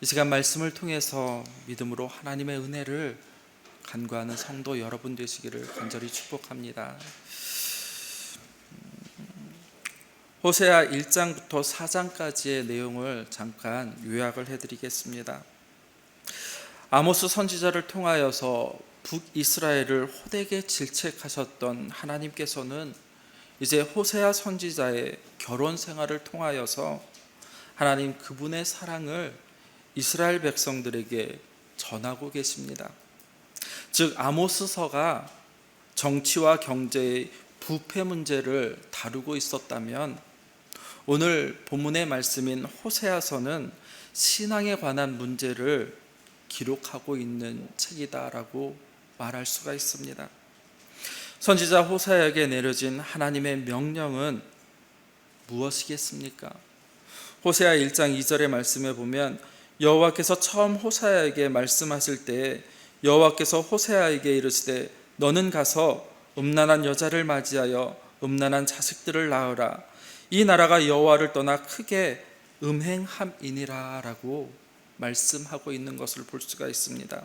이 시간 말씀을 통해서 믿음으로 하나님의 은혜를 간구하는 성도 여러분 되시기를 간절히 축복합니다. 호세아 1장부터 4장까지의 내용을 잠깐 요약을 해드리겠습니다. 아모스 선지자를 통하여서 북이스라엘을 호되게 질책하셨던 하나님께서는 이제 호세아 선지자의 결혼 생활을 통하여서 하나님 그분의 사랑을 이스라엘 백성들에게 전하고 계십니다. 즉 아모스서가 정치와 경제의 부패 문제를 다루고 있었다면 오늘 본문의 말씀인 호세아서는 신앙에 관한 문제를 기록하고 있는 책이다라고 말할 수가 있습니다. 선지자 호세아에게 내려진 하나님의 명령은 무엇이겠습니까? 호세아 1장 2절의 말씀에 보면 여호와께서 처음 호세아에게 말씀하실 때 여호와께서 호세아에게 이르시되 너는 가서 음란한 여자를 맞이하여 음란한 자식들을 낳으라. 이 나라가 여호와를 떠나 크게 음행함이니라 라고 말씀하고 있는 것을 볼 수가 있습니다.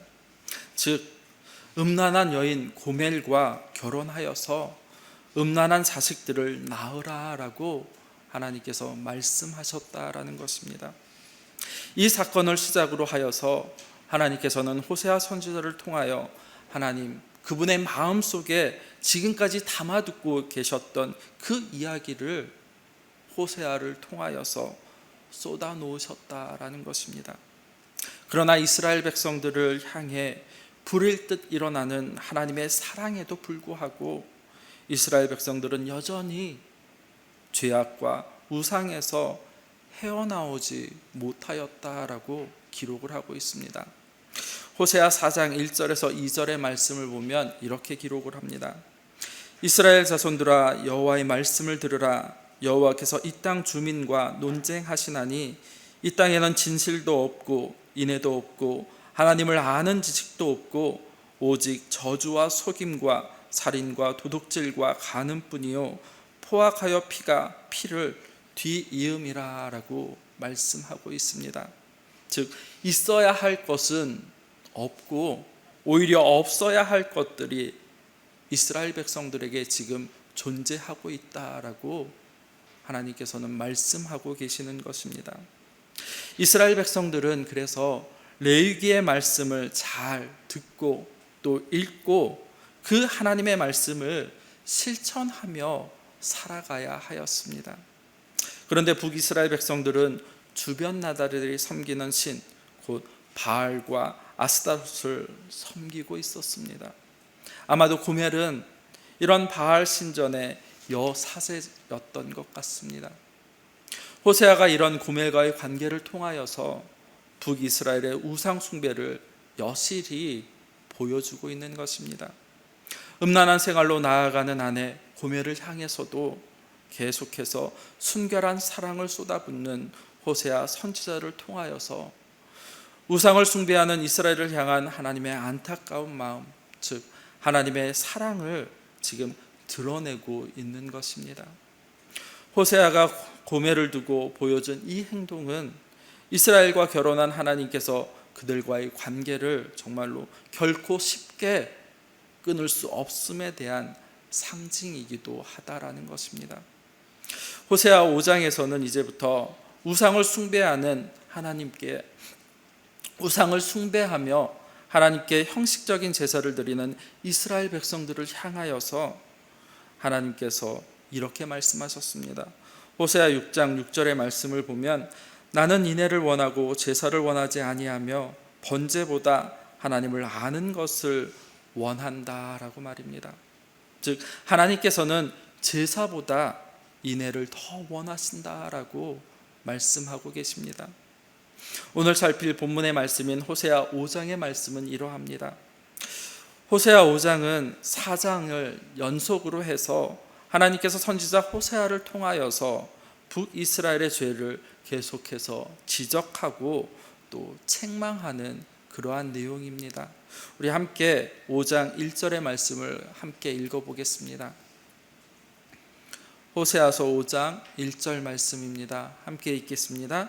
즉 음란한 여인 고멜과 결혼하여서 음란한 자식들을 낳으라 라고 하나님께서 말씀하셨다라는 것입니다. 이 사건을 시작으로 하여서 하나님께서는 호세아 선지자를 통하여 하나님 그분의 마음속에 지금까지 담아두고 계셨던 그 이야기를 호세아를 통하여서 쏟아 놓으셨다라는 것입니다. 그러나 이스라엘 백성들을 향해 불일 듯 일어나는 하나님의 사랑에도 불구하고 이스라엘 백성들은 여전히 죄악과 우상에서 헤어나오지 못하였다라고 기록을 하고 있습니다. 호세아 4장 1절에서 2절의 말씀을 보면 이렇게 기록을 합니다. 이스라엘 자손들아 여호와의 말씀을 들으라. 여호와께서 이 땅 주민과 논쟁하시나니 이 땅에는 진실도 없고 인애도 없고 하나님을 아는 지식도 없고 오직 저주와 속임과 살인과 도둑질과 간음뿐이요 포악하여 피를 뒤이음이라 라고 말씀하고 있습니다. 즉 있어야 할 것은 없고 오히려 없어야 할 것들이 이스라엘 백성들에게 지금 존재하고 있다라고 하나님께서는 말씀하고 계시는 것입니다. 이스라엘 백성들은 그래서 레위기의 말씀을 잘 듣고 또 읽고 그 하나님의 말씀을 실천하며 살아가야 하였습니다. 그런데 북이스라엘 백성들은 주변 나라들이 섬기는 신, 곧 바알과 아스타롯을 섬기고 있었습니다. 아마도 고멜은 이런 바알 신전의 여사제였던 것 같습니다. 호세아가 이런 고멜과의 관계를 통하여서 북이스라엘의 우상 숭배를 여실히 보여주고 있는 것입니다. 음란한 생활로 나아가는 아내 고멜을 향해서도 계속해서 순결한 사랑을 쏟아붓는 호세아 선지자를 통하여서 우상을 숭배하는 이스라엘을 향한 하나님의 안타까운 마음, 즉 하나님의 사랑을 지금 드러내고 있는 것입니다. 호세아가 고멜을 두고 보여준 이 행동은 이스라엘과 결혼한 하나님께서 그들과의 관계를 정말로 결코 쉽게 끊을 수 없음에 대한 상징이기도 하다라는 것입니다. 호세아 5장에서는 이제부터 우상을 숭배하는 하나님께 우상을 숭배하며 하나님께 형식적인 제사를 드리는 이스라엘 백성들을 향하여서 하나님께서 이렇게 말씀하셨습니다. 호세아 6장 6절의 말씀을 보면 나는 인애를 원하고 제사를 원하지 아니하며 번제보다 하나님을 아는 것을 원한다라고 말입니다. 즉 하나님께서는 제사보다 인애를 더 원하신다라고 말씀하고 계십니다. 오늘 살필 본문의 말씀인 호세아 5장의 말씀은 이러합니다. 호세아 5장은 4장을 연속으로 해서 하나님께서 선지자 호세아를 통하여서 북이스라엘의 죄를 계속해서 지적하고 또 책망하는 그러한 내용입니다. 우리 함께 5장 1절의 말씀을 함께 읽어보겠습니다. 호세아서 5장 1절 말씀입니다. 함께 읽겠습니다.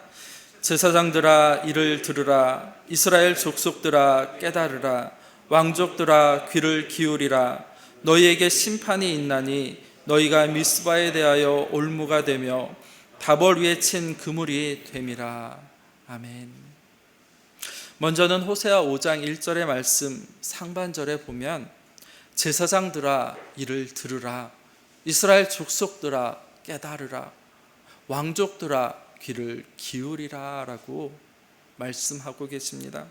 제사장들아 이를 들으라. 이스라엘 족속들아 깨달으라. 왕족들아 귀를 기울이라. 너희에게 심판이 있나니 너희가 미스바에 대하여 올무가 되며 다볼 위에 친 그물이 됨이라. 아멘. 먼저는 호세아 5장 1절의 말씀 상반절에 보면 제사장들아 이를 들으라. 이스라엘 족속들아 깨달으라. 왕족들아 귀를 기울이라 라고 말씀하고 계십니다.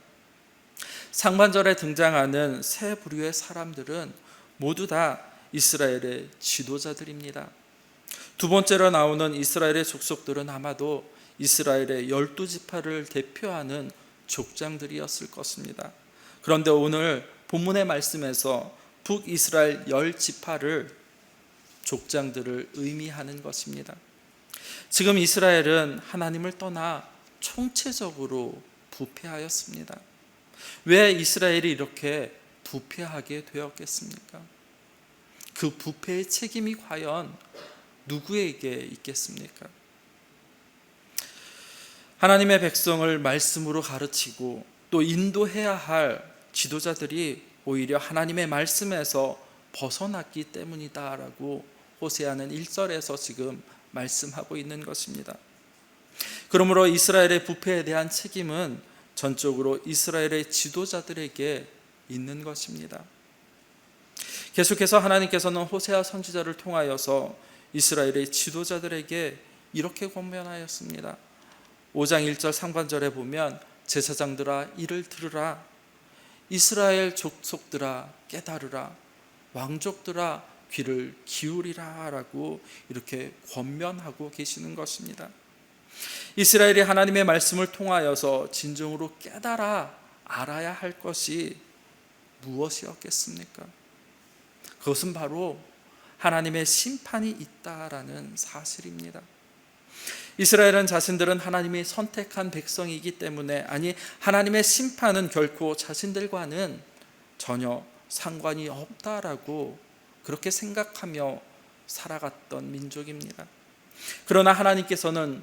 상반절에 등장하는 세 부류의 사람들은 모두 다 이스라엘의 지도자들입니다. 두 번째로 나오는 이스라엘의 족속들은 아마도 이스라엘의 12지파를 대표하는 족장들이었을 것입니다. 그런데 오늘 본문의 말씀에서 북이스라엘 10지파를 족장들을 의미하는 것입니다. 지금 이스라엘은 하나님을 떠나 총체적으로 부패하였습니다. 왜 이스라엘이 이렇게 부패하게 되었겠습니까? 그 부패의 책임이 과연 누구에게 있겠습니까? 하나님의 백성을 말씀으로 가르치고 또 인도해야 할 지도자들이 오히려 하나님의 말씀에서 벗어났기 때문이다라고 호세아는 1절에서 지금 말씀하고 있는 것입니다. 그러므로 이스라엘의 부패에 대한 책임은 전적으로 이스라엘의 지도자들에게 있는 것입니다. 계속해서 하나님께서는 호세아 선지자를 통하여서 이스라엘의 지도자들에게 이렇게 권면하였습니다. 5장 1절 상반절에 보면 제사장들아 이를 들으라. 이스라엘 족속들아 깨달으라. 왕족들아 귀를 기울이라 라고 이렇게 권면하고 계시는 것입니다. 이스라엘이 하나님의 말씀을 통하여서 진정으로 깨달아 알아야 할 것이 무엇이었겠습니까? 그것은 바로 하나님의 심판이 있다라는 사실입니다. 이스라엘은 자신들은 하나님이 선택한 백성이기 때문에, 아니 하나님의 심판은 결코 자신들과는 전혀 상관이 없다라고 그렇게 생각하며 살아갔던 민족입니다. 그러나 하나님께서는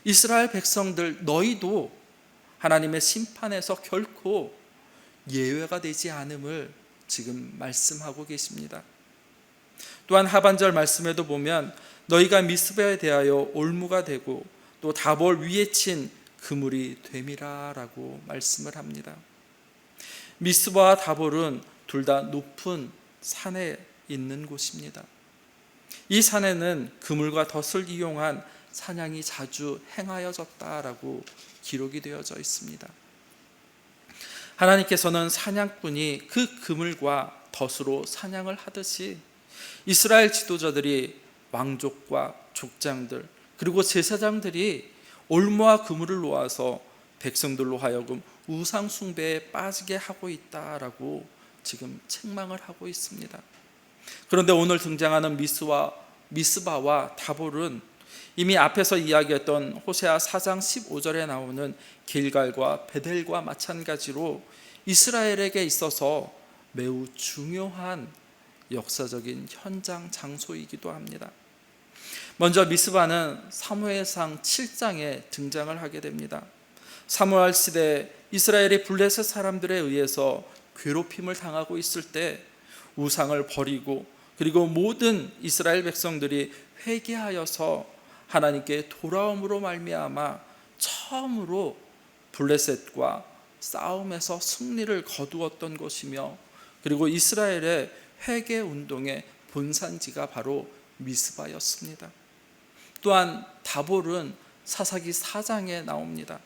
이스라엘 백성들 너희도 하나님의 심판에서 결코 예외가 되지 않음을 지금 말씀하고 계십니다. 또한 하반절 말씀에도 보면 너희가 미스바에 대하여 올무가 되고 또 다볼 위에 친 그물이 됨이라 라고 말씀을 합니다. 미스바와 다볼은 둘 다 높은 산에 있는 곳입니다. 이 산에는 그물과 덫을 이용한 사냥이 자주 행하여졌다라고 기록이 되어져 있습니다. 하나님께서는 사냥꾼이 그 그물과 덫으로 사냥을 하듯이 이스라엘 지도자들이 왕족과 족장들 그리고 제사장들이 올무와 그물을 놓아서 백성들로 하여금 우상 숭배에 빠지게 하고 있다라고 지금 책망을 하고 있습니다. 그런데 오늘 등장하는 미스바와 다볼은 이미 앞에서 이야기했던 호세아 4장 15절에 나오는 길갈과 베델과 마찬가지로 이스라엘에게 있어서 매우 중요한 역사적인 현장 장소이기도 합니다. 먼저 미스바는 사무엘상 7장에 등장을 하게 됩니다. 사무엘 시대 이스라엘이 블레셋 사람들에 의해서 괴롭힘을 당하고 있을 때 우상을 버리고 그리고 모든 이스라엘 백성들이 회개하여서 하나님께 돌아옴으로 말미암아 처음으로 블레셋과 싸움에서 승리를 거두었던 것이며, 그리고 이스라엘의 회개 운동의 본산지가 바로 미스바였습니다. 또한 다볼은 사사기 4장에 나옵니다.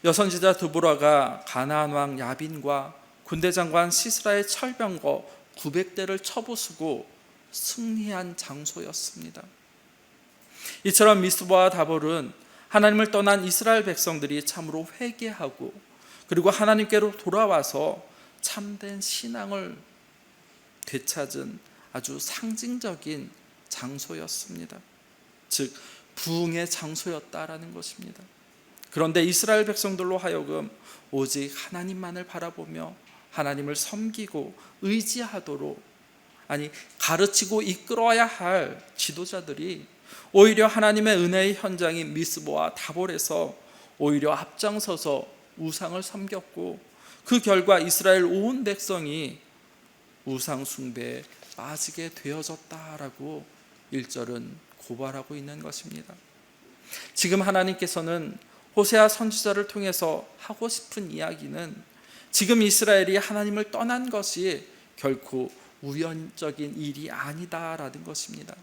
여선지자 드보라가 가나안 왕 야빈과 군대 장관 시스라의 철병거 900대를 쳐부수고 승리한 장소였습니다. 이처럼 미스바와 다볼은 하나님을 떠난 이스라엘 백성들이 참으로 회개하고 그리고 하나님께로 돌아와서 참된 신앙을 되찾은 아주 상징적인 장소였습니다. 즉 부흥의 장소였다라는 것입니다. 그런데 이스라엘 백성들로 하여금 오직 하나님만을 바라보며 하나님을 섬기고 의지하도록, 아니 가르치고 이끌어야 할 지도자들이 오히려 하나님의 은혜의 현장인 미스바와 다볼에서 오히려 앞장서서 우상을 섬겼고 그 결과 이스라엘 온 백성이 우상 숭배에 빠지게 되어졌다라고 1절은 고발하고 있는 것입니다. 지금 하나님께서는 호세아 선지자를 통해서 하고 싶은 이야기는 지금 이스라엘이 하나님을 떠난 것이 결코 우연적인 일이 아니다라는 것입니다.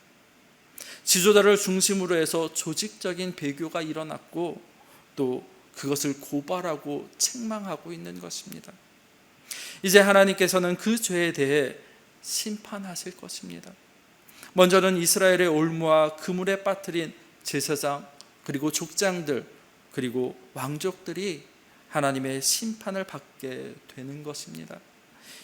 지도자를 중심으로 해서 조직적인 배교가 일어났고 또 그것을 고발하고 책망하고 있는 것입니다. 이제 하나님께서는 그 죄에 대해 심판하실 것입니다. 먼저는 이스라엘의 올무와 그물에 빠뜨린 제사장 그리고 족장들 그리고 왕족들이 하나님의 심판을 받게 되는 것입니다.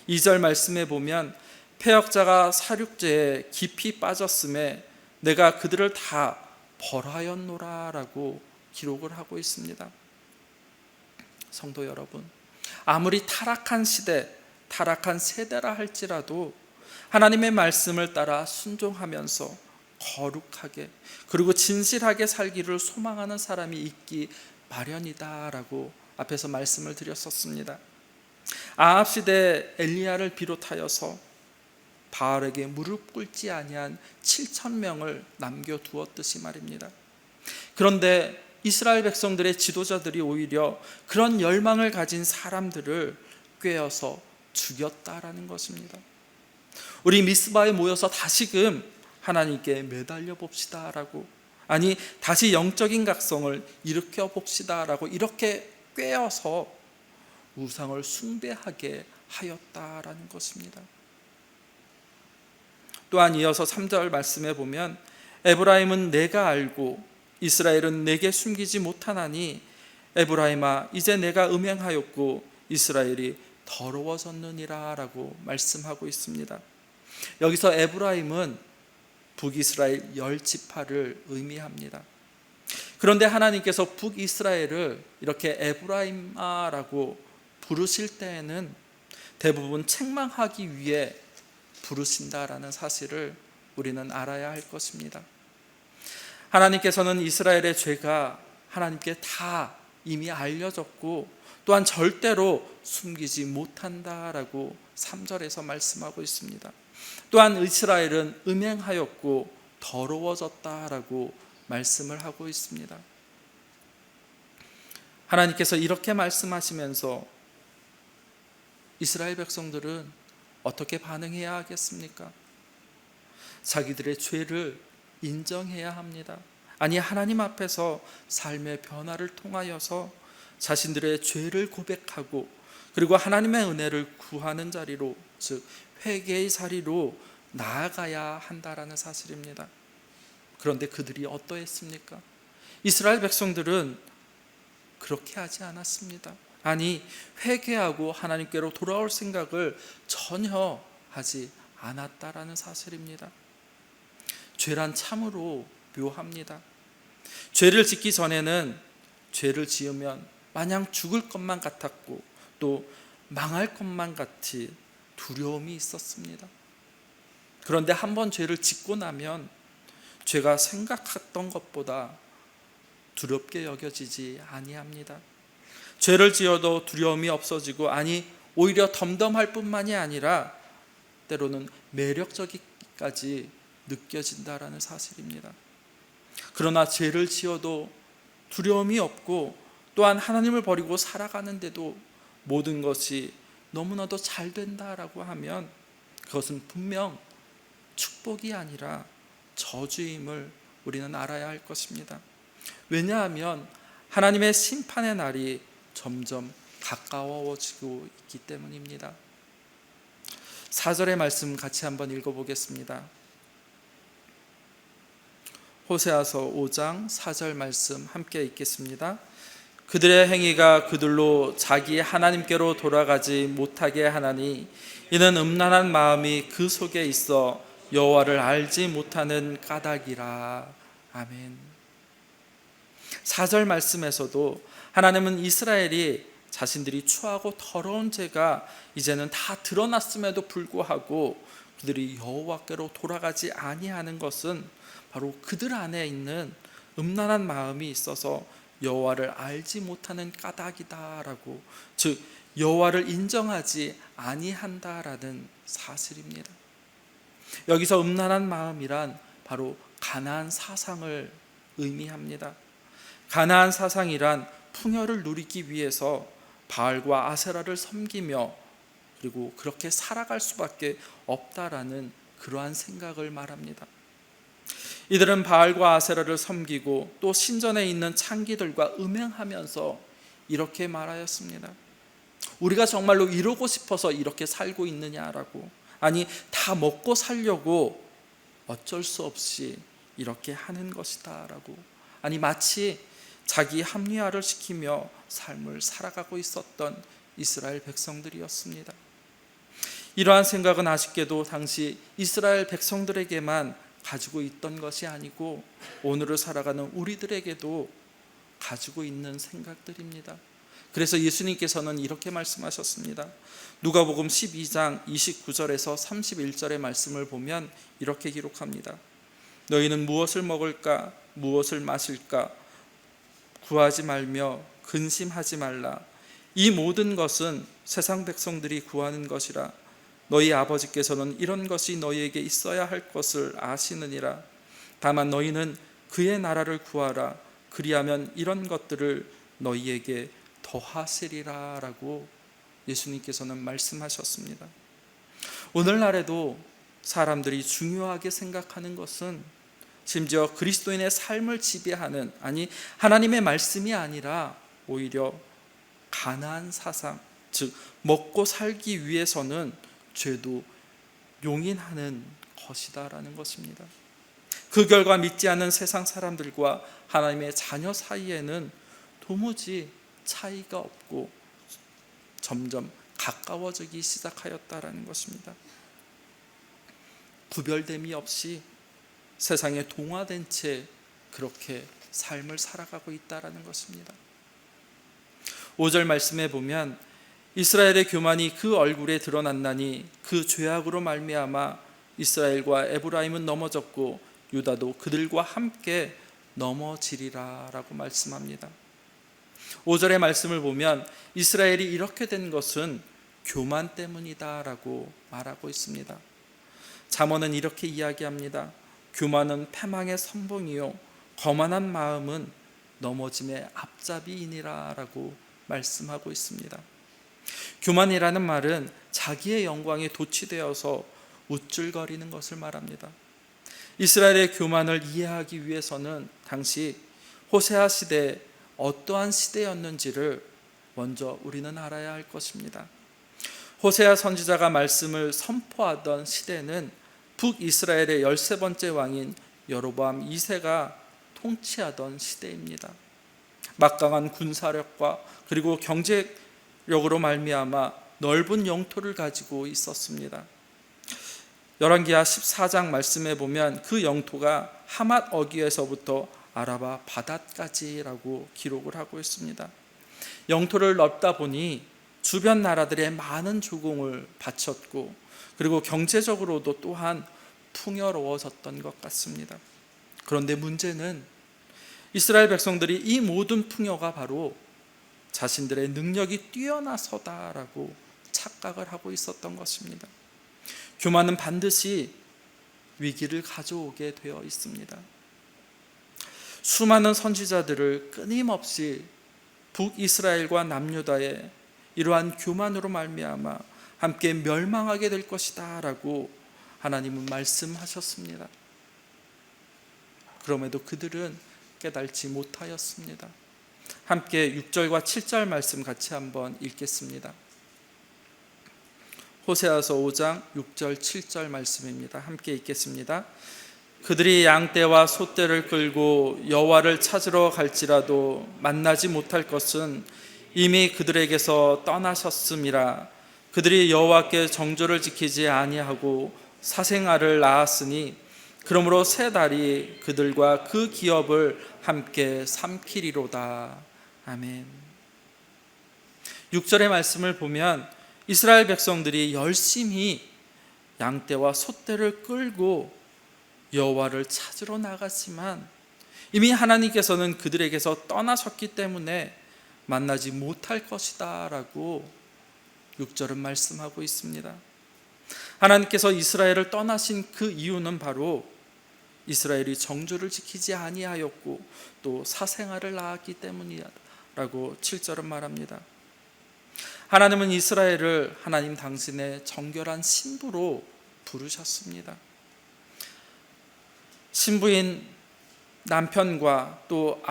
2절 말씀에 보면 패역자가 살육죄에 깊이 빠졌음에 내가 그들을 다 벌하였노라 라고 기록을 하고 있습니다. 성도 여러분, 아무리 타락한 시대, 타락한 세대라 할지라도 하나님의 말씀을 따라 순종하면서 거룩하게 그리고 진실하게 살기를 소망하는 사람이 있기 마련이다라고 앞에서 말씀을 드렸었습니다. 아합 시대 엘리야를 비롯하여서 바알에게 무릎 꿇지 아니한 7,000명을 남겨두었듯이 말입니다. 그런데 이스라엘 백성들의 지도자들이 오히려 그런 열망을 가진 사람들을 꿰어서 죽였다라는 것입니다. 우리 미스바에 모여서 다시금 하나님께 매달려 봅시다라고, 아니 다시 영적인 각성을 일으켜 봅시다라고 이렇게 꿰어서 우상을 숭배하게 하였다라는 것입니다. 또한 이어서 3절 말씀에 보면 에브라임은 내가 알고 이스라엘은 내게 숨기지 못하나니 에브라임아 이제 내가 음행하였고 이스라엘이 더러워졌느니라 라고 말씀하고 있습니다. 여기서 에브라임은 북이스라엘 10지파를 의미합니다. 그런데 하나님께서 북이스라엘을 이렇게 에브라임아라고 부르실 때에는 대부분 책망하기 위해 부르신다라는 사실을 우리는 알아야 할 것입니다. 하나님께서는 이스라엘의 죄가 하나님께 다 이미 알려졌고 또한 절대로 숨기지 못한다라고 3절에서 말씀하고 있습니다. 또한 이스라엘은 음행하였고 더러워졌다라고 말씀을 하고 있습니다. 하나님께서 이렇게 말씀하시면서 이스라엘 백성들은 어떻게 반응해야 하겠습니까? 자기들의 죄를 인정해야 합니다. 아니 하나님 앞에서 삶의 변화를 통하여서 자신들의 죄를 고백하고 그리고 하나님의 은혜를 구하는 자리로, 즉 회개의 자리로 나아가야 한다라는 사실입니다. 그런데 그들이 어떠했습니까? 이스라엘 백성들은 그렇게 하지 않았습니다. 아니 회개하고 하나님께로 돌아올 생각을 전혀 하지 않았다라는 사실입니다. 죄란 참으로 묘합니다. 죄를 짓기 전에는 죄를 지으면 마냥 죽을 것만 같았고 또 망할 것만 같이 두려움이 있었습니다. 그런데 한번 죄를 짓고 나면 죄가 생각했던 것보다 두렵게 여겨지지 아니합니다. 죄를 지어도 두려움이 없어지고, 아니 오히려 덤덤할 뿐만이 아니라 때로는 매력적이기까지 느껴진다라는 사실입니다. 그러나 죄를 지어도 두려움이 없고 또한 하나님을 버리고 살아가는데도 모든 것이 너무나도 잘 된다라고 하면 그것은 분명 축복이 아니라 저주임을 우리는 알아야 할 것입니다. 왜냐하면 하나님의 심판의 날이 점점 가까워지고 있기 때문입니다. 4절의 말씀 같이 한번 읽어보겠습니다. 호세아서 5장 4절 말씀 함께 읽겠습니다. 그들의 행위가 그들로 자기 하나님께로 돌아가지 못하게 하나니 이는 음란한 마음이 그 속에 있어 여호와를 알지 못하는 까닭이라. 아멘. 4절 말씀에서도 하나님은 이스라엘이 자신들이 추하고 더러운 죄가 이제는 다 드러났음에도 불구하고 그들이 여호와께로 돌아가지 아니하는 것은 바로 그들 안에 있는 음란한 마음이 있어서 여호와를 알지 못하는 까닭이다라고, 즉 여호와를 인정하지 아니한다라는 사실입니다. 여기서 음란한 마음이란 바로 가나안 사상을 의미합니다. 가나안 사상이란 풍요를 누리기 위해서 바알과 아세라를 섬기며 그리고 그렇게 살아갈 수밖에 없다라는 그러한 생각을 말합니다. 이들은 바알과 아세라를 섬기고 또 신전에 있는 창기들과 음행하면서 이렇게 말하였습니다. 우리가 정말로 이루고 싶어서 이렇게 살고 있느냐라고, 아니 다 먹고 살려고 어쩔 수 없이 이렇게 하는 것이다 라고, 아니 마치 자기 합리화를 시키며 삶을 살아가고 있었던 이스라엘 백성들이었습니다. 이러한 생각은 아쉽게도 당시 이스라엘 백성들에게만 가지고 있던 것이 아니고 오늘을 살아가는 우리들에게도 가지고 있는 생각들입니다. 그래서 예수님께서는 이렇게 말씀하셨습니다. 누가복음 12장 29절에서 31절의 말씀을 보면 이렇게 기록합니다. 너희는 무엇을 먹을까 무엇을 마실까 구하지 말며 근심하지 말라. 이 모든 것은 세상 백성들이 구하는 것이라. 너희 아버지께서는 이런 것이 너희에게 있어야 할 것을 아시느니라. 다만 너희는 그의 나라를 구하라. 그리하면 이런 것들을 너희에게 더하시리라 라고 예수님께서는 말씀하셨습니다. 오늘날에도 사람들이 중요하게 생각하는 것은 심지어 그리스도인의 삶을 지배하는, 아니 하나님의 말씀이 아니라 오히려 가나안 사상, 즉 먹고 살기 위해서는 죄도 용인하는 것이다라는 것입니다. 그 결과 믿지 않는 세상 사람들과 하나님의 자녀 사이에는 도무지 차이가 없고 점점 가까워지기 시작하였다라는 것입니다. 구별됨이 없이 세상에 동화된 채 그렇게 삶을 살아가고 있다라는 것입니다. 5절 말씀에 보면 이스라엘의 교만이 그 얼굴에 드러났나니 그 죄악으로 말미암아 이스라엘과 에브라임은 넘어졌고 유다도 그들과 함께 넘어지리라 라고 말씀합니다. 5절의 말씀을 보면 이스라엘이 이렇게 된 것은 교만 때문이다 라고 말하고 있습니다. 잠언은 이렇게 이야기합니다. 교만은 패망의 선봉이요 거만한 마음은 넘어짐의 앞잡이이니라 라고 말씀하고 있습니다. 교만이라는 말은 자기의 영광에 도취되어서 우쭐거리는 것을 말합니다. 이스라엘의 교만을 이해하기 위해서는 당시 호세아 시대에 어떠한 시대였는지를 먼저 우리는 알아야 할 것입니다. 호세아 선지자가 말씀을 선포하던 시대는 북이스라엘의 13번째 왕인 여로보암 2세가 통치하던 시대입니다. 막강한 군사력과 그리고 경제력으로 말미암아 넓은 영토를 가지고 있었습니다. 열왕기하 14장 말씀에 보면 그 영토가 하맛 어귀에서부터 아라바 바닷까지라고 기록을 하고 있습니다. 영토를 넓다 보니 주변 나라들의 많은 조공을 바쳤고 그리고 경제적으로도 또한 풍요로워졌던 것 같습니다. 그런데 문제는 이스라엘 백성들이 이 모든 풍요가 바로 자신들의 능력이 뛰어나서다라고 착각을 하고 있었던 것입니다. 교만은 반드시 위기를 가져오게 되어 있습니다. 수많은 선지자들을 끊임없이 북이스라엘과 남유다의 이러한 교만으로 말미암아 함께 멸망하게 될 것이다 라고 하나님은 말씀하셨습니다. 그럼에도 그들은 깨달지 못하였습니다. 함께 6절과 7절 말씀 같이 한번 읽겠습니다. 호세아서 5장 6절 7절 말씀입니다. 함께 읽겠습니다. 그들이 양떼와 소떼를 끌고 여호와를 찾으러 갈지라도 만나지 못할 것은 이미 그들에게서 떠나셨음이라. 그들이 여호와께 정조를 지키지 아니하고 사생아를 낳았으니 그러므로 새 달이 그들과 그 기업을 함께 삼키리로다. 아멘. 6절의 말씀을 보면 이스라엘 백성들이 열심히 양떼와 소떼를 끌고 여호와를 찾으러 나갔지만 이미 하나님께서는 그들에게서 떠나셨기 때문에 만나지 못할 것이다 라고 6절은 말씀하고 있습니다. 하나님께서 이스라엘을 떠나신 그 이유는 바로 이스라엘이 정주를 지키지 아니하였고 또 사생아를 낳았기 때문이라고 7절은 말합니다. 하나님은 이스라엘을 하나님 당신의 정결한 신부로 부르셨습니다. 신부인 남편과 또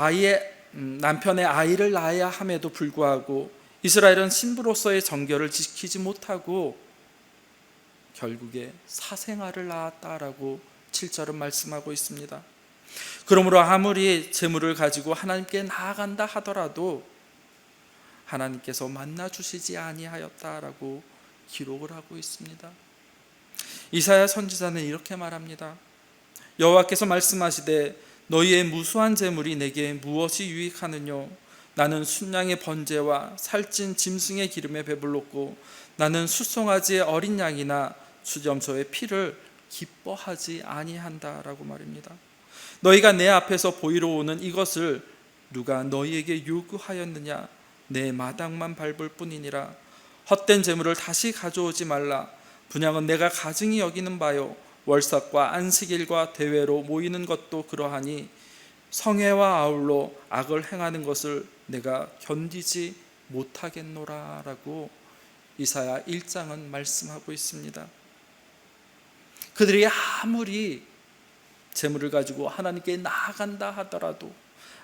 남편의 아이를 낳아야 함에도 불구하고 이스라엘은 신부로서의 정결을 지키지 못하고 결국에 사생아를 낳았다라고 7절은 말씀하고 있습니다. 그러므로 아무리 재물을 가지고 하나님께 나아간다 하더라도 하나님께서 만나 주시지 아니하였다라고 기록을 하고 있습니다. 이사야 선지자는 이렇게 말합니다. 여호와께서 말씀하시되 너희의 무수한 재물이 내게 무엇이 유익하느뇨? 나는 순양의 번제와 살찐 짐승의 기름에 배불렀고 나는 숫송아지의 어린 양이나 수점소의 피를 기뻐하지 아니한다라고 말입니다. 너희가 내 앞에서 보이러 오는 이것을 누가 너희에게 요구하였느냐? 내 마당만 밟을 뿐이니라. 헛된 재물을 다시 가져오지 말라. 분향은 내가 가증히 여기는 바요 월삭과 안식일과 대회로 모이는 것도 그러하니 성회와 아울러 악을 행하는 것을 내가 견디지 못하겠노라 라고 이사야 1장은 말씀하고 있습니다. 그들이 아무리 재물을 가지고 하나님께 나아간다 하더라도,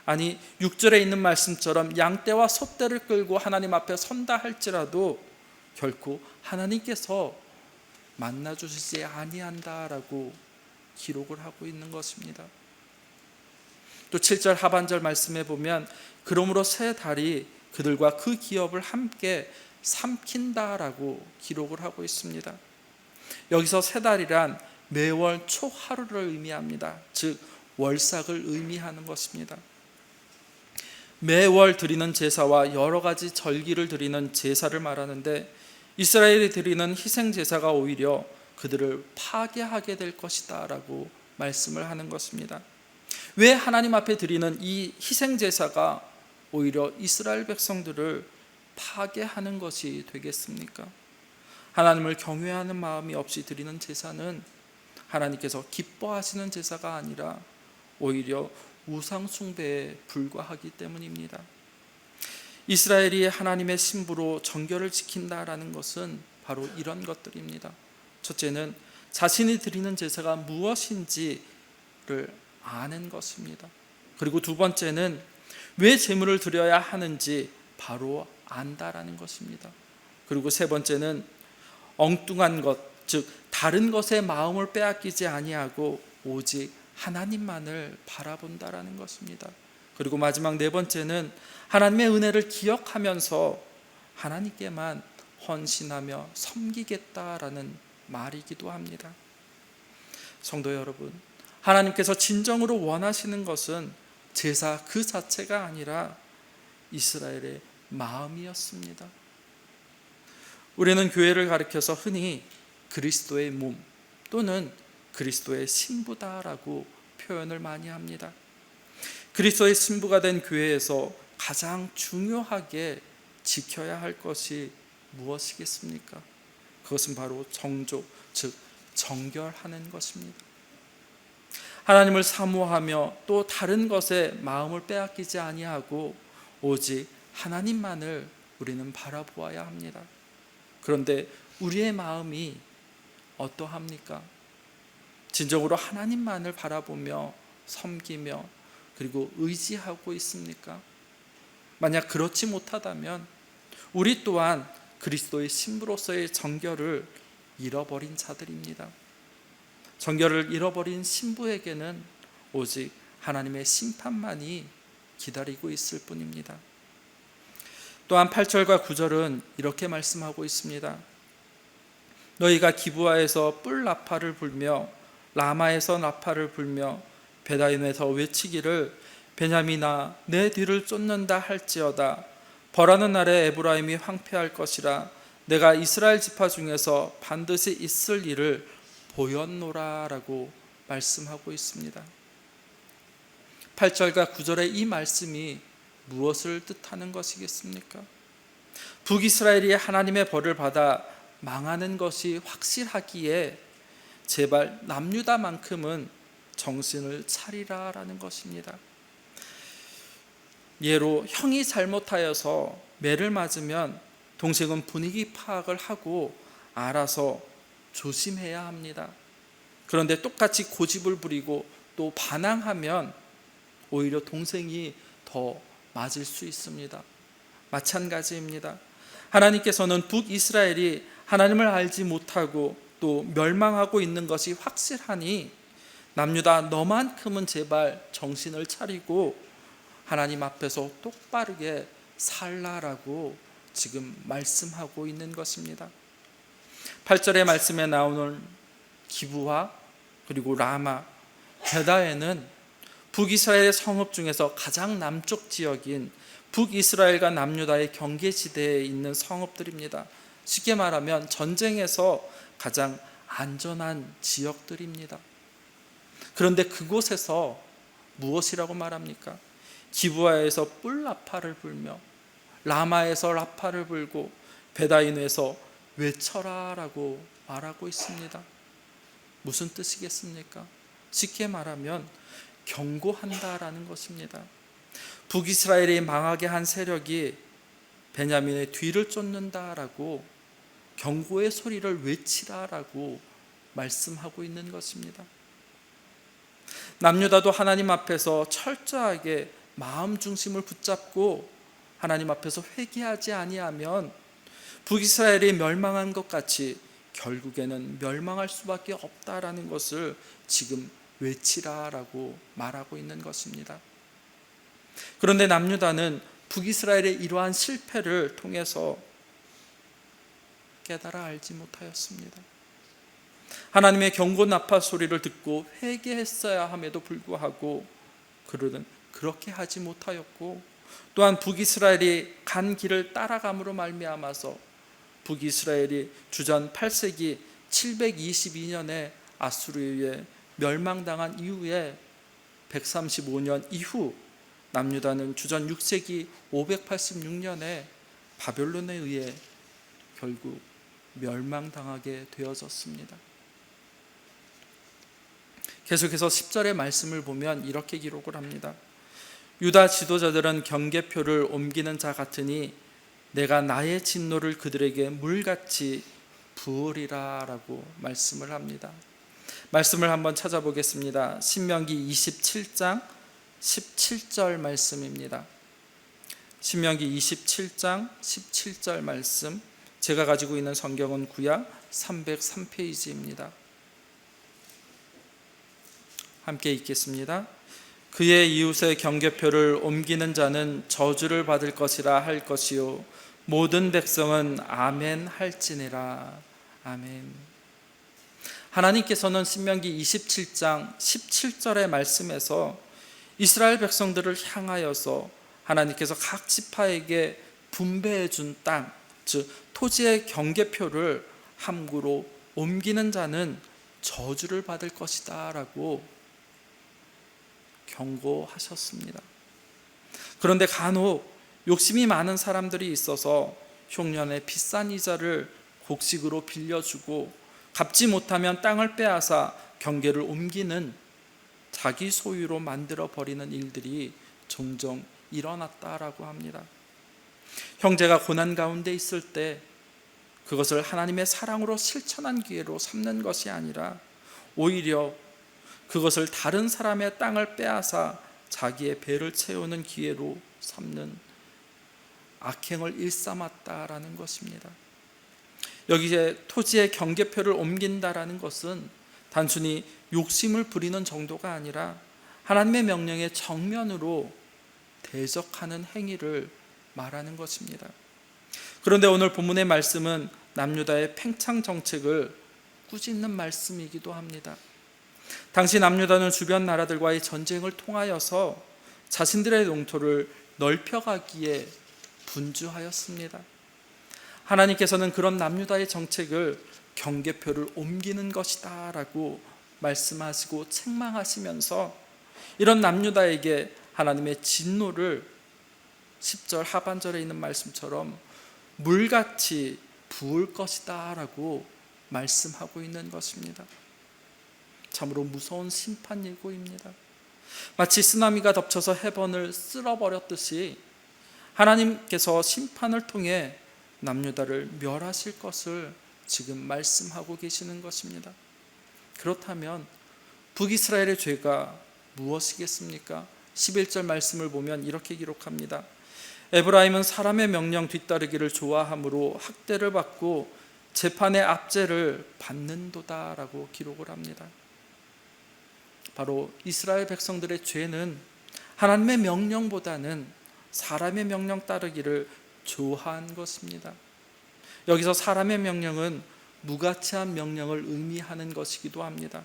아니 6절에 있는 말씀처럼 양떼와 소떼를 끌고 하나님 앞에 선다 할지라도 결코 하나님께서 만나주시지 아니한다라고 기록을 하고 있는 것입니다. 또 7절 하반절 말씀에 보면 그러므로 새 달이 그들과 그 기업을 함께 삼킨다라고 기록을 하고 있습니다. 여기서 새 달이란 매월 초 하루를 의미합니다. 즉 월삭을 의미하는 것입니다. 매월 드리는 제사와 여러 가지 절기를 드리는 제사를 말하는데 이스라엘이 드리는 희생 제사가 오히려 그들을 파괴하게 될 것이다 라고 말씀을 하는 것입니다. 왜 하나님 앞에 드리는 이 희생 제사가 오히려 이스라엘 백성들을 파괴하는 것이 되겠습니까? 하나님을 경외하는 마음이 없이 드리는 제사는 하나님께서 기뻐하시는 제사가 아니라 오히려 우상 숭배에 불과하기 때문입니다. 이스라엘이 하나님의 신부로 정결을 지킨다라는 것은 바로 이런 것들입니다. 첫째는 자신이 드리는 제사가 무엇인지를 아는 것입니다. 그리고 두 번째는 왜 제물을 드려야 하는지 바로 안다라는 것입니다. 그리고 세 번째는 엉뚱한 것, 즉 다른 것에 마음을 빼앗기지 아니하고 오직 하나님만을 바라본다라는 것입니다. 그리고 마지막 네 번째는 하나님의 은혜를 기억하면서 하나님께만 헌신하며 섬기겠다라는 말이기도 합니다. 성도 여러분, 하나님께서 진정으로 원하시는 것은 제사 그 자체가 아니라 이스라엘의 마음이었습니다. 우리는 교회를 가리켜서 흔히 그리스도의 몸 또는 그리스도의 신부다라고 표현을 많이 합니다. 그리스도의 신부가 된 교회에서 가장 중요하게 지켜야 할 것이 무엇이겠습니까? 그것은 바로 정조, 즉 정결하는 것입니다. 하나님을 사모하며 또 다른 것에 마음을 빼앗기지 아니하고 오직 하나님만을 우리는 바라보아야 합니다. 그런데 우리의 마음이 어떠합니까? 진정으로 하나님만을 바라보며 섬기며 그리고 의지하고 있습니까? 만약 그렇지 못하다면 우리 또한 그리스도의 신부로서의 정결을 잃어버린 자들입니다. 정결을 잃어버린 신부에게는 오직 하나님의 심판만이 기다리고 있을 뿐입니다. 또한 8절과 9절은 이렇게 말씀하고 있습니다. 너희가 기브아에서 뿔 나팔을 불며 라마에서 나팔을 불며 베다임에서 외치기를 베냐민아 내 뒤를 쫓는다 할지어다. 벌하는 날에 에브라임이 황폐할 것이라. 내가 이스라엘 지파 중에서 반드시 있을 일을 보였노라 라고 말씀하고 있습니다. 8절과 9절의 이 말씀이 무엇을 뜻하는 것이겠습니까? 북이스라엘이 하나님의 벌을 받아 망하는 것이 확실하기에 제발 남유다만큼은 정신을 차리라라는 것입니다. 예로 형이 잘못하여서 매를 맞으면 동생은 분위기 파악을 하고 알아서 조심해야 합니다. 그런데 똑같이 고집을 부리고 또 반항하면 오히려 동생이 더 맞을 수 있습니다. 마찬가지입니다. 하나님께서는 북이스라엘이 하나님을 알지 못하고 또 멸망하고 있는 것이 확실하니 남유다 너만큼은 제발 정신을 차리고 하나님 앞에서 똑바르게 살라라고 지금 말씀하고 있는 것입니다. 8절의 말씀에 나오는 기브와 그리고 라마, 베다에는 북이스라엘의 성읍 중에서 가장 남쪽 지역인 북이스라엘과 남유다의 경계지대에 있는 성읍들입니다. 쉽게 말하면 전쟁에서 가장 안전한 지역들입니다. 그런데 그곳에서 무엇이라고 말합니까? 기브아에서 뿔라파를 불며 라마에서 라파를 불고 베다인에서 외쳐라라고 말하고 있습니다. 무슨 뜻이겠습니까? 쉽게 말하면 경고한다라는 것입니다. 북이스라엘이 망하게 한 세력이 베냐민의 뒤를 쫓는다라고 경고의 소리를 외치라라고 말씀하고 있는 것입니다. 남유다도 하나님 앞에서 철저하게 마음 중심을 붙잡고 하나님 앞에서 회개하지 아니하면 북이스라엘이 멸망한 것 같이 결국에는 멸망할 수밖에 없다라는 것을 지금 외치라라고 말하고 있는 것입니다. 그런데 남유다는 북이스라엘의 이러한 실패를 통해서 깨달아 알지 못하였습니다. 하나님의 경고 나팔 소리를 듣고 회개했어야 함에도 불구하고 그들은 그렇게 하지 못하였고, 또한 북이스라엘이 간 길을 따라감으로 말미암아서 북이스라엘이 주전 8세기 722년에 아수르에 의해 멸망당한 이후에 135년 이후 남유다는 주전 6세기 586년에 바벨론에 의해 결국 멸망당하게 되어졌습니다. 계속해서 10절의 말씀을 보면 이렇게 기록을 합니다. 유다 지도자들은 경계표를 옮기는 자 같으니 내가 나의 진노를 그들에게 물같이 부으리라 라고 말씀을 합니다. 말씀을 한번 찾아보겠습니다. 신명기 27장 17절 말씀입니다. 신명기 27장 17절 말씀, 제가 가지고 있는 성경은 구약 303페이지입니다. 함께 읽겠습니다. 그의 이웃의 경계표를 옮기는 자는 저주를 받을 것이라 할 것이요 모든 백성은 아멘 할지니라. 아멘. 하나님께서는 신명기 27장 17절의 말씀에서 이스라엘 백성들을 향하여서 하나님께서 각 지파에게 분배해 준 땅, 즉 토지의 경계표를 함부로 옮기는 자는 저주를 받을 것이다 라고 경고하셨습니다. 그런데 간혹 욕심이 많은 사람들이 있어서 흉년에 비싼 이자를 곡식으로 빌려주고 갚지 못하면 땅을 빼앗아 경계를 옮기는 자기 소유로 만들어 버리는 일들이 종종 일어났다라고 합니다. 형제가 고난 가운데 있을 때 그것을 하나님의 사랑으로 실천한 기회로 삼는 것이 아니라 오히려 그것을 다른 사람의 땅을 빼앗아 자기의 배를 채우는 기회로 삼는 악행을 일삼았다라는 것입니다. 여기에 토지의 경계표를 옮긴다라는 것은 단순히 욕심을 부리는 정도가 아니라 하나님의 명령에 정면으로 대적하는 행위를 말하는 것입니다. 그런데 오늘 본문의 말씀은 남유다의 팽창 정책을 꾸짖는 말씀이기도 합니다. 당시 남유다는 주변 나라들과의 전쟁을 통하여서 자신들의 영토를 넓혀가기에 분주하였습니다. 하나님께서는 그런 남유다의 정책을 경계표를 옮기는 것이다 라고 말씀하시고 책망하시면서 이런 남유다에게 하나님의 진노를 10절 하반절에 있는 말씀처럼 물같이 부을 것이다 라고 말씀하고 있는 것입니다. 참으로 무서운 심판 예고입니다. 마치 쓰나미가 덮쳐서 해변을 쓸어버렸듯이 하나님께서 심판을 통해 남유다를 멸하실 것을 지금 말씀하고 계시는 것입니다. 그렇다면 북이스라엘의 죄가 무엇이겠습니까? 11절 말씀을 보면 이렇게 기록합니다. 에브라임은 사람의 명령 뒤따르기를 좋아함으로 학대를 받고 재판의 압제를 받는도다 라고 기록을 합니다. 바로 이스라엘 백성들의 죄는 하나님의 명령보다는 사람의 명령 따르기를 좋아한 것입니다. 여기서 사람의 명령은 무가치한 명령을 의미하는 것이기도 합니다.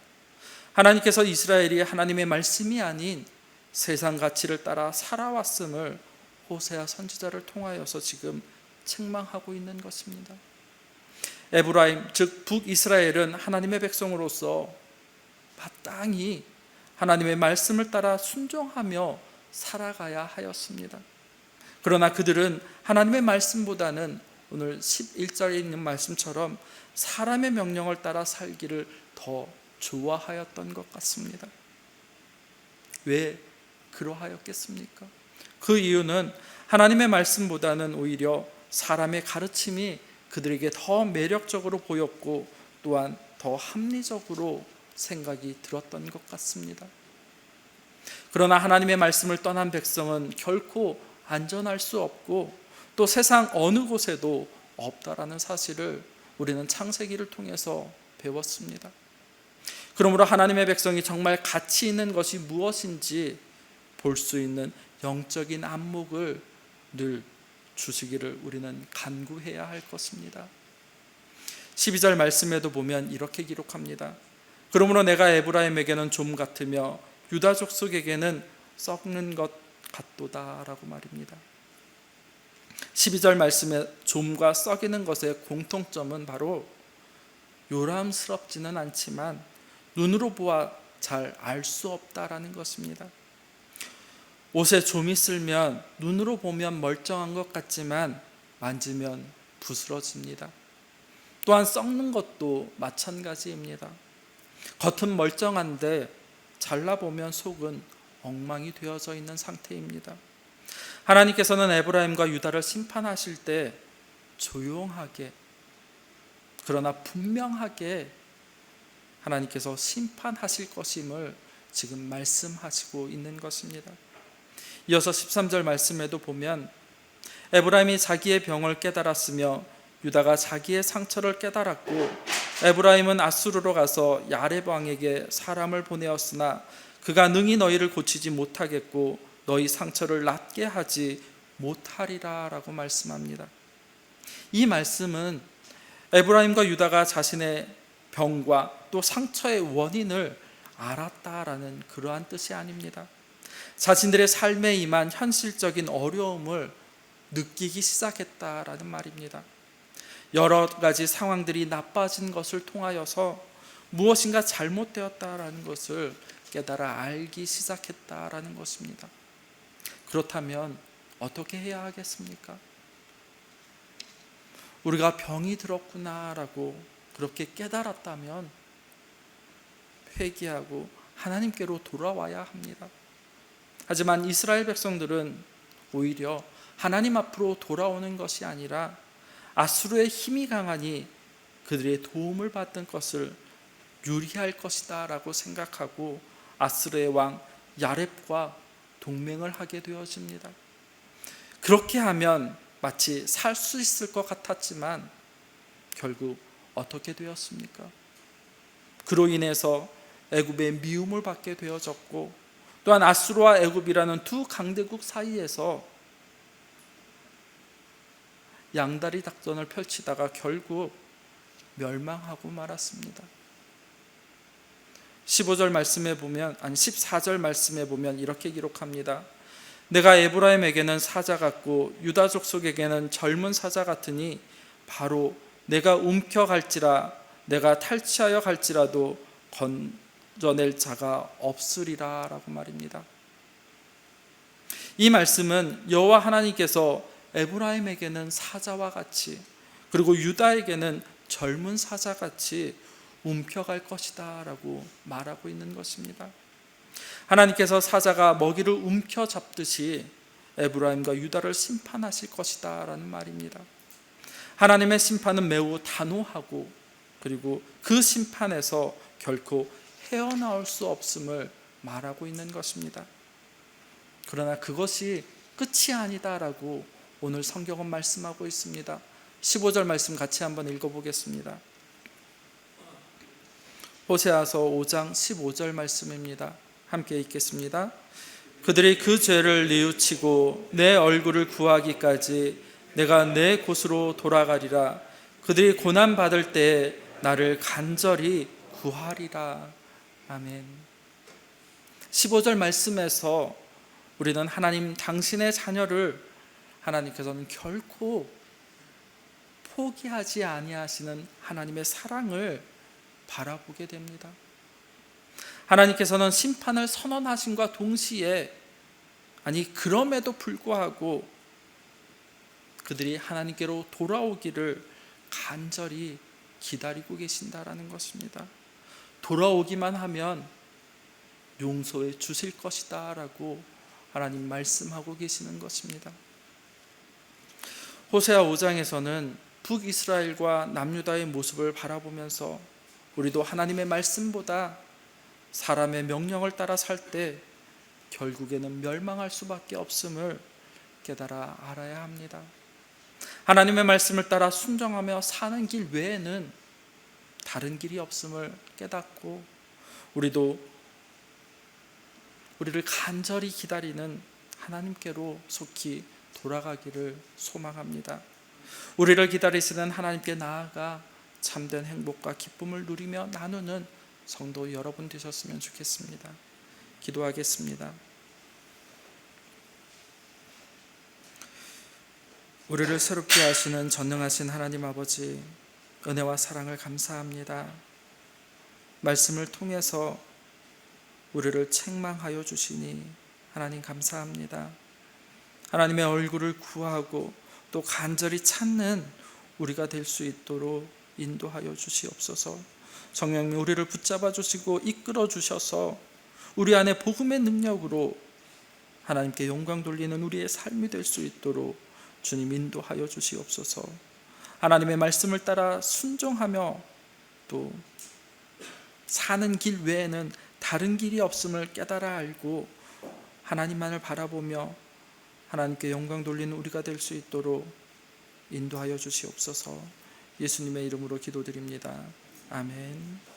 하나님께서 이스라엘이 하나님의 말씀이 아닌 세상 가치를 따라 살아왔음을 호세아 선지자를 통하여서 지금 책망하고 있는 것입니다. 에브라임, 즉 북이스라엘은 하나님의 백성으로서 마땅히 하나님의 말씀을 따라 순종하며 살아가야 하였습니다. 그러나 그들은 하나님의 말씀보다는 오늘 11절에 있는 말씀처럼 사람의 명령을 따라 살기를 더 좋아하였던 것 같습니다. 왜 그러하였겠습니까? 그 이유는 하나님의 말씀보다는 오히려 사람의 가르침이 그들에게 더 매력적으로 보였고 또한 더 합리적으로 생각이 들었던 것 같습니다. 그러나 하나님의 말씀을 떠난 백성은 결코 안전할 수 없고 또 세상 어느 곳에도 없다라는 사실을 우리는 창세기를 통해서 배웠습니다. 그러므로 하나님의 백성이 정말 가치 있는 것이 무엇인지 볼 수 있는 영적인 안목을 늘 주시기를 우리는 간구해야 할 것입니다. 12절 말씀에도 보면 이렇게 기록합니다. 그러므로 내가 에브라임에게는 좀 같으며 유다 족속에게는 썩는 것 같도다 라고 말입니다. 12절 말씀에 좀과 썩이는 것의 공통점은 바로 요람스럽지는 않지만 눈으로 보아 잘 알 수 없다라는 것입니다. 옷에 좀이 쓸면 눈으로 보면 멀쩡한 것 같지만 만지면 부스러집니다. 또한 썩는 것도 마찬가지입니다. 겉은 멀쩡한데 잘라보면 속은 엉망이 되어져 있는 상태입니다. 하나님께서는 에브라임과 유다를 심판하실 때 조용하게 그러나 분명하게 하나님께서 심판하실 것임을 지금 말씀하시고 있는 것입니다. 이어서 13절 말씀에도 보면 에브라임이 자기의 병을 깨달았으며 유다가 자기의 상처를 깨달았고 에브라임은 아수르로 가서 야렙 왕에게 사람을 보내었으나 그가 능히 너희를 고치지 못하겠고 너희 상처를 낫게 하지 못하리라 라고 말씀합니다. 이 말씀은 에브라임과 유다가 자신의 병과 또 상처의 원인을 알았다라는 그러한 뜻이 아닙니다. 자신들의 삶에 임한 현실적인 어려움을 느끼기 시작했다라는 말입니다. 여러 가지 상황들이 나빠진 것을 통하여서 무엇인가 잘못되었다라는 것을 깨달아 알기 시작했다라는 것입니다. 그렇다면 어떻게 해야 하겠습니까? 우리가 병이 들었구나라고 그렇게 깨달았다면 회개하고 하나님께로 돌아와야 합니다. 하지만 이스라엘 백성들은 오히려 하나님 앞으로 돌아오는 것이 아니라 아수르의 힘이 강하니 그들의 도움을 받는 것을 유리할 것이다 라고 생각하고 아수르의 왕 야렙과 동맹을 하게 되어집니다. 그렇게 하면 마치 살 수 있을 것 같았지만 결국 어떻게 되었습니까? 그로 인해서 애굽의 미움을 받게 되어졌고 또한 아수르와 애굽이라는 두 강대국 사이에서 양다리 작전을 펼치다가 결국 멸망하고 말았습니다. 14절 말씀에 보면 이렇게 기록합니다. 내가 에브라임에게는 사자 같고 유다 족속에게는 젊은 사자 같으니 바로 내가 움켜갈지라 내가 탈취하여 갈지라도 건져낼 자가 없으리라 라고 말입니다. 이 말씀은 여호와 하나님께서 에브라임에게는 사자와 같이, 그리고 유다에게는 젊은 사자같이 움켜갈 것이다 라고 말하고 있는 것입니다. 하나님께서 사자가 먹이를 움켜잡듯이 에브라임과 유다를 심판하실 것이다 라는 말입니다. 하나님의 심판은 매우 단호하고, 그리고 그 심판에서 결코 헤어나올 수 없음을 말하고 있는 것입니다. 그러나 그것이 끝이 아니다라고 오늘 성경은 말씀하고 있습니다. 15절 말씀 같이 한번 읽어보겠습니다. 호세아서 5장 15절 말씀입니다. 함께 읽겠습니다. 그들이 그 죄를 뉘우치고 내 얼굴을 구하기까지 내가 내 곳으로 돌아가리라. 그들이 고난받을 때에 나를 간절히 구하리라. 아멘. 15절 말씀에서 우리는 하나님 당신의 자녀를 하나님께서는 결코 포기하지 아니하시는 하나님의 사랑을 바라보게 됩니다. 하나님께서는 심판을 선언하심과 동시에, 아니 그럼에도 불구하고 그들이 하나님께로 돌아오기를 간절히 기다리고 계신다라는 것입니다. 돌아오기만 하면 용서해 주실 것이다 라고 하나님 말씀하고 계시는 것입니다. 호세아 5장에서는 북이스라엘과 남유다의 모습을 바라보면서 우리도 하나님의 말씀보다 사람의 명령을 따라 살 때 결국에는 멸망할 수밖에 없음을 깨달아 알아야 합니다. 하나님의 말씀을 따라 순종하며 사는 길 외에는 다른 길이 없음을 깨닫고, 우리도 우리를 간절히 기다리는 하나님께로 속히 돌아가기를 소망합니다. 우리를 기다리시는 하나님께 나아가 참된 행복과 기쁨을 누리며 나누는 성도 여러분 되셨으면 좋겠습니다. 기도하겠습니다. 우리를 새롭게 하시는 전능하신 하나님 아버지, 은혜와 사랑을 감사합니다. 말씀을 통해서 우리를 책망하여 주시니 하나님 감사합니다. 하나님의 얼굴을 구하고 또 간절히 찾는 우리가 될 수 있도록 인도하여 주시옵소서. 성령님 우리를 붙잡아 주시고 이끌어 주셔서 우리 안에 복음의 능력으로 하나님께 영광 돌리는 우리의 삶이 될 수 있도록 주님 인도하여 주시옵소서. 하나님의 말씀을 따라 순종하며 또 사는 길 외에는 다른 길이 없음을 깨달아 알고 하나님만을 바라보며 하나님께 영광 돌리는 우리가 될 수 있도록 인도하여 주시옵소서. 예수님의 이름으로 기도드립니다. 아멘.